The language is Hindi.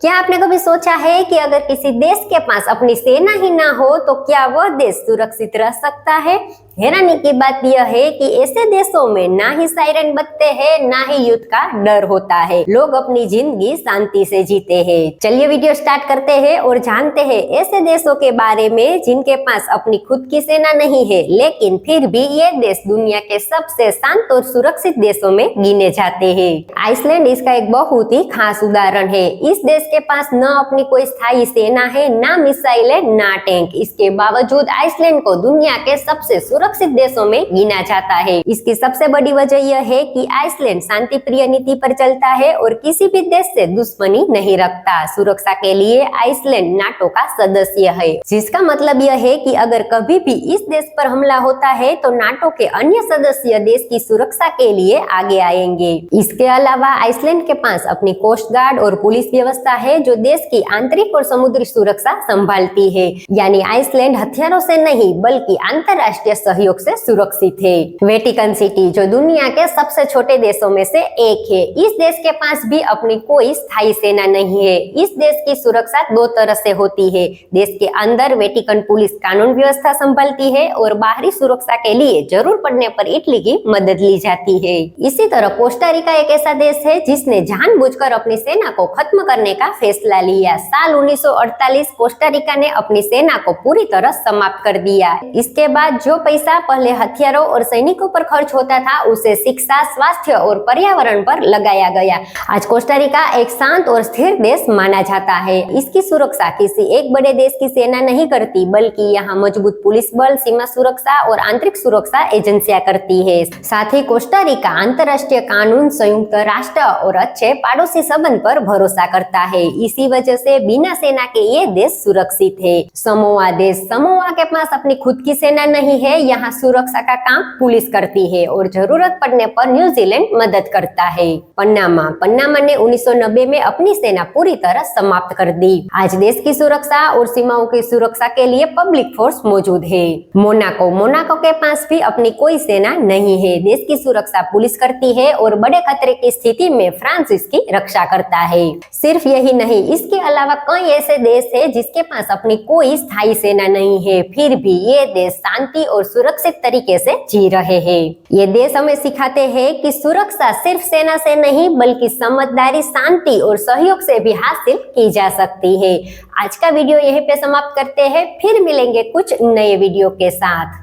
क्या आपने कभी सोचा है कि अगर किसी देश के पास अपनी सेना ही ना हो तो क्या वह देश सुरक्षित रह सकता है? हैरानी की बात यह है कि ऐसे देशों में ना ही सायरन बजते हैं, ना ही युद्ध का डर होता है। लोग अपनी जिंदगी शांति से जीते हैं। चलिए वीडियो स्टार्ट करते हैं और जानते हैं ऐसे देशों के बारे में जिनके पास अपनी खुद की सेना नहीं है, लेकिन फिर भी ये देश दुनिया के सबसे शांत और सुरक्षित देशों में गिने जाते हैं। आइसलैंड इसका एक बहुत ही खास उदाहरण है। इस देश के पास न अपनी कोई स्थायी सेना है, ना मिसाइल है, ना टैंक। इसके बावजूद आइसलैंड को दुनिया के सबसे सुरक्षित देशों में गिना जाता है। इसकी सबसे बड़ी वजह यह है कि आइसलैंड शांति प्रिय नीति पर चलता है और किसी भी देश से दुश्मनी नहीं रखता। सुरक्षा के लिए आइसलैंड नाटो का सदस्य है, जिसका मतलब यह है कि अगर कभी भी इस देश पर हमला होता है तो नाटो के अन्य सदस्य देश की सुरक्षा के लिए आगे आएंगे। इसके अलावा आइसलैंड के पास अपनी कोस्ट गार्ड और पुलिस व्यवस्था है जो देश की आंतरिक और समुद्री सुरक्षा संभालती है। यानी आइसलैंड हथियारों से नहीं बल्कि अंतरराष्ट्रीय सहयोग से सुरक्षित है। वेटिकन सिटी जो दुनिया के सबसे छोटे देशों में से एक है, इस देश के पास भी अपनी कोई स्थायी सेना नहीं है। इस देश की सुरक्षा दो तरह से होती है। देश के अंदर वेटिकन पुलिस कानून व्यवस्था संभालती है और बाहरी सुरक्षा के लिए जरूर पड़ने पर इटली की मदद ली जाती है। इसी तरह कोस्टा रिका एक ऐसा देश है जिसने जानबूझकर अपनी सेना को खत्म करने का फैसला लिया। साल 1948 कोस्टा रिका ने अपनी सेना को पूरी तरह समाप्त कर दिया। इसके बाद जो पैसा पहले हथियारों और सैनिकों पर खर्च होता था उसे शिक्षा, स्वास्थ्य और पर्यावरण पर लगाया गया। आज कोस्टा रिका एक शांत और स्थिर देश माना जाता है। इसकी सुरक्षा किसी एक बड़े देश की सेना नहीं करती, बल्कि यहाँ मजबूत पुलिस बल, सीमा सुरक्षा और आंतरिक सुरक्षा एजेंसियां करती है। साथ ही कोस्टा रिका अंतरराष्ट्रीय कानून, संयुक्त राष्ट्र और अच्छे पड़ोसी संबंध पर भरोसा करता है। इसी वजह से बिना सेना के ये देश सुरक्षित है। समोआ देश, समोआ के पास अपनी खुद की सेना नहीं है। यहाँ सुरक्षा का काम पुलिस करती है और जरूरत पड़ने पर न्यूजीलैंड मदद करता है। पनामा, पनामा ने 1990 में अपनी सेना पूरी तरह समाप्त कर दी। आज देश की सुरक्षा और सीमाओं की सुरक्षा के लिए पब्लिक फोर्स मौजूद है। मोनाको, मोनाको के पास भी अपनी कोई सेना नहीं है। देश की सुरक्षा पुलिस करती है और बड़े खतरे की स्थिति में फ्रांस इसकी रक्षा करता है। सिर्फ यही नहीं, इसके अलावा कई ऐसे देश है जिसके पास अपनी कोई स्थायी सेना नहीं है, फिर भी ये देश शांति और सुरक्षित तरीके से जी रहे हैं। ये देश हमें सिखाते हैं कि सुरक्षा सिर्फ सेना से नहीं बल्कि समझदारी, शांति और सहयोग से भी हासिल की जा सकती है। आज का वीडियो यहीं पे समाप्त करते हैं, फिर मिलेंगे कुछ नए वीडियो के साथ।